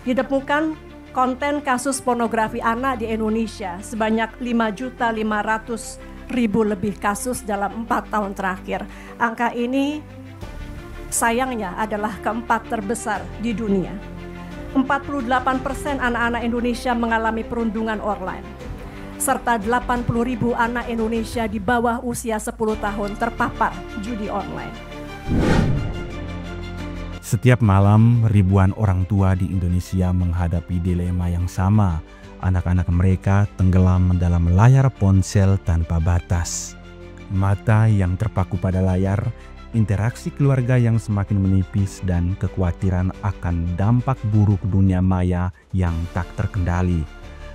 Ditemukan konten kasus pornografi anak di Indonesia sebanyak 5.500.000 lebih kasus dalam 4 tahun terakhir. Angka ini sayangnya adalah keempat terbesar di dunia. 48% anak-anak Indonesia mengalami perundungan online, serta 80.000 anak Indonesia di bawah usia 10 tahun terpapar judi online. Setiap malam, ribuan orang tua di Indonesia menghadapi dilema yang sama. Anak-anak mereka tenggelam dalam layar ponsel tanpa batas. Mata yang terpaku pada layar, interaksi keluarga yang semakin menipis, dan kekhawatiran akan dampak buruk dunia maya yang tak terkendali.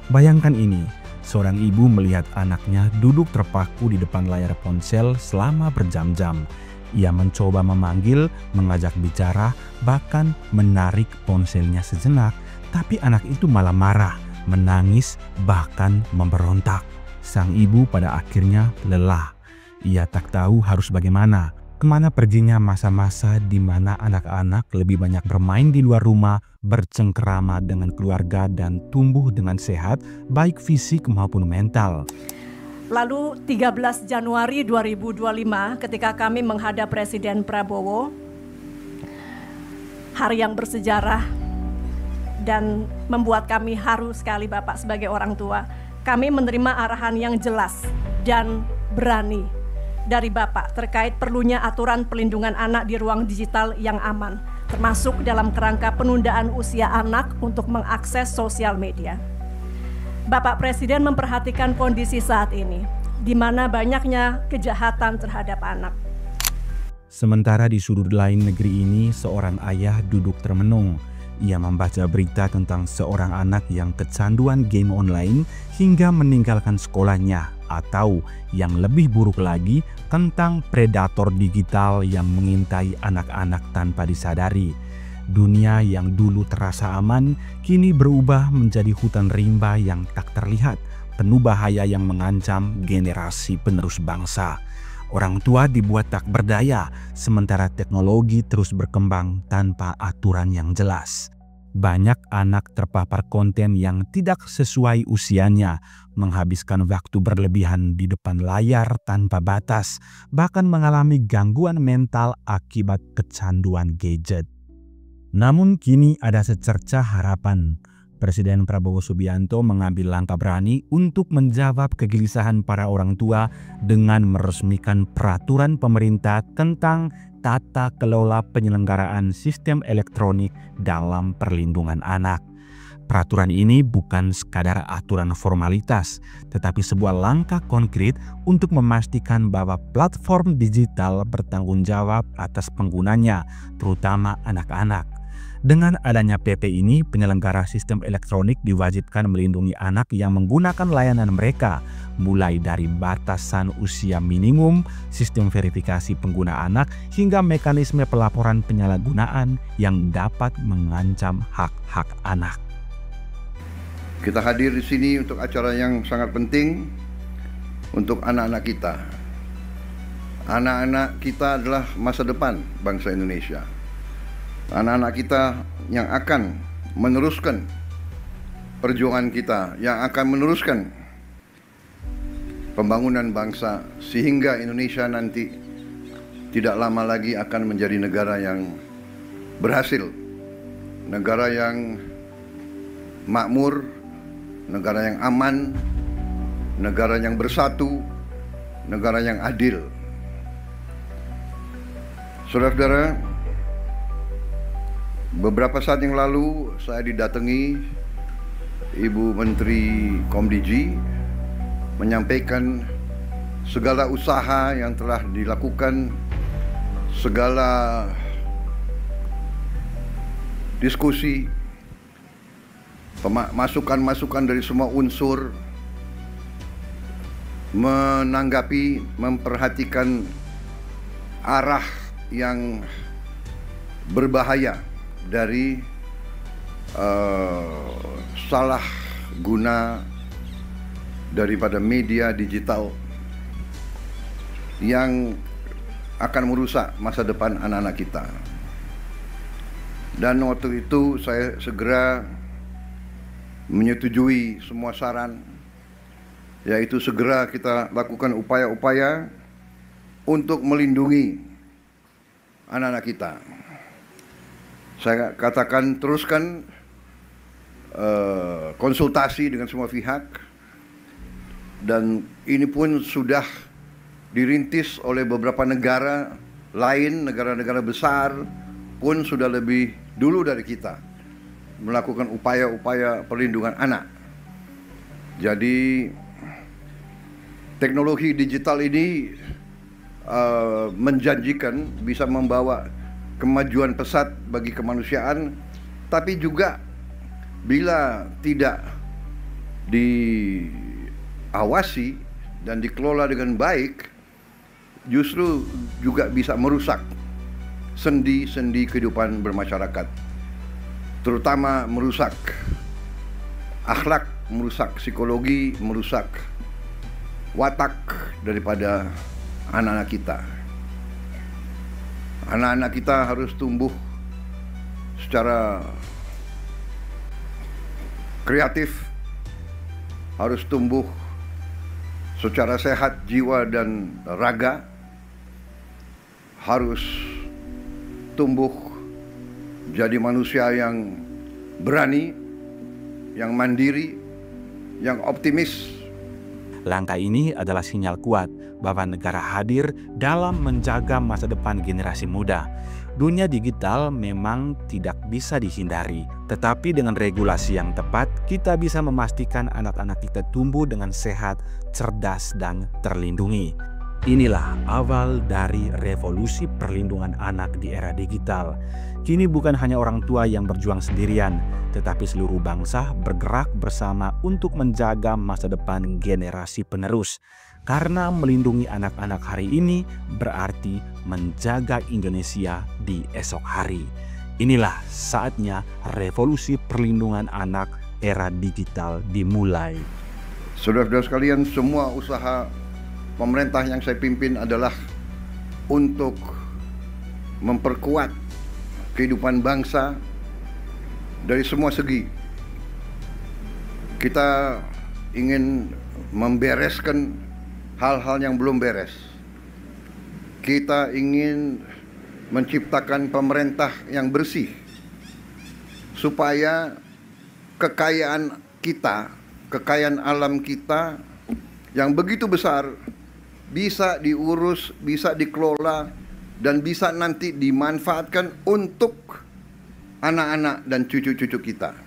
Bayangkan ini, seorang ibu melihat anaknya duduk terpaku di depan layar ponsel selama berjam-jam. Ia mencoba memanggil, mengajak bicara, bahkan menarik ponselnya sejenak, tapi anak itu malah marah, menangis, bahkan memberontak. Sang ibu pada akhirnya lelah. Ia tak tahu harus bagaimana. Kemana perginya masa-masa di mana anak-anak lebih banyak bermain di luar rumah, bercengkerama dengan keluarga, dan tumbuh dengan sehat, baik fisik maupun mental. Lalu 13 Januari 2025 ketika kami menghadap Presiden Prabowo, hari yang bersejarah dan membuat kami haru sekali Bapak sebagai orang tua. Kami menerima arahan yang jelas dan berani dari Bapak terkait perlunya aturan pelindungan anak di ruang digital yang aman, termasuk dalam kerangka penundaan usia anak untuk mengakses sosial media. Bapak Presiden memperhatikan kondisi saat ini, di mana banyaknya kejahatan terhadap anak. Sementara di sudut lain negeri ini, seorang ayah duduk termenung. Ia membaca berita tentang seorang anak yang kecanduan game online hingga meninggalkan sekolahnya, atau yang lebih buruk lagi, tentang predator digital yang mengintai anak-anak tanpa disadari. Dunia yang dulu terasa aman, kini berubah menjadi hutan rimba yang tak terlihat, penuh bahaya yang mengancam generasi penerus bangsa. Orang tua dibuat tak berdaya, sementara teknologi terus berkembang tanpa aturan yang jelas. Banyak anak terpapar konten yang tidak sesuai usianya, menghabiskan waktu berlebihan di depan layar tanpa batas, bahkan mengalami gangguan mental akibat kecanduan gadget. Namun kini ada secerca harapan. Presiden Prabowo Subianto mengambil langkah berani untuk menjawab kegelisahan para orang tua dengan meresmikan peraturan pemerintah tentang tata kelola penyelenggaraan sistem elektronik dalam perlindungan anak. Peraturan ini bukan sekadar aturan formalitas, tetapi sebuah langkah konkret untuk memastikan bahwa platform digital bertanggung jawab atas penggunanya, terutama anak-anak. Dengan adanya PP ini, penyelenggara sistem elektronik diwajibkan melindungi anak yang menggunakan layanan mereka, mulai dari batasan usia minimum, sistem verifikasi pengguna anak, hingga mekanisme pelaporan penyalahgunaan yang dapat mengancam hak-hak anak. Kita hadir di sini untuk acara yang sangat penting untuk anak-anak kita. Anak-anak kita adalah masa depan bangsa Indonesia. Anak-anak kita yang akan meneruskan perjuangan kita, yang akan meneruskan pembangunan bangsa, sehingga Indonesia nanti tidak lama lagi akan menjadi negara yang berhasil, negara yang makmur, negara yang aman, negara yang bersatu, negara yang adil. Saudara-saudara, beberapa saat yang lalu saya didatangi Ibu Menteri Komdiji menyampaikan segala usaha yang telah dilakukan, segala diskusi, masukan-masukan dari semua unsur, menanggapi, memperhatikan arah yang berbahaya dari salah guna daripada media digital yang akan merusak masa depan anak-anak kita. Dan waktu itu saya segera menyetujui semua saran, yaitu segera kita lakukan upaya-upaya untuk melindungi anak-anak kita. Saya katakan teruskan konsultasi dengan semua pihak, dan ini pun sudah dirintis oleh beberapa negara lain, negara-negara besar pun sudah lebih dulu dari kita melakukan upaya-upaya perlindungan anak. Jadi teknologi digital ini menjanjikan bisa membawa kemajuan pesat bagi kemanusiaan, tapi juga bila tidak diawasi dan dikelola dengan baik, justru juga bisa merusak sendi-sendi kehidupan bermasyarakat, terutama merusak akhlak, merusak psikologi, merusak watak daripada anak-anak kita. Anak-anak kita harus tumbuh secara kreatif, harus tumbuh secara sehat jiwa dan raga, harus tumbuh jadi manusia yang berani, yang mandiri, yang optimis. Langkah ini adalah sinyal kuat bahwa negara hadir dalam menjaga masa depan generasi muda. Dunia digital memang tidak bisa dihindari, tetapi dengan regulasi yang tepat, kita bisa memastikan anak-anak kita tumbuh dengan sehat, cerdas, dan terlindungi. Inilah awal dari revolusi perlindungan anak di era digital. Kini bukan hanya orang tua yang berjuang sendirian, tetapi seluruh bangsa bergerak bersama untuk menjaga masa depan generasi penerus. Karena melindungi anak-anak hari ini berarti menjaga Indonesia di esok hari. Inilah saatnya revolusi perlindungan anak era digital dimulai. Saudara-saudara sekalian, semua usaha pemerintah yang saya pimpin adalah untuk memperkuat kehidupan bangsa dari semua segi. Kita ingin membereskan hal-hal yang belum beres. Kita ingin menciptakan pemerintah yang bersih, supaya kekayaan kita, kekayaan alam kita yang begitu besar bisa diurus, bisa dikelola, dan bisa nanti dimanfaatkan untuk anak-anak dan cucu-cucu kita.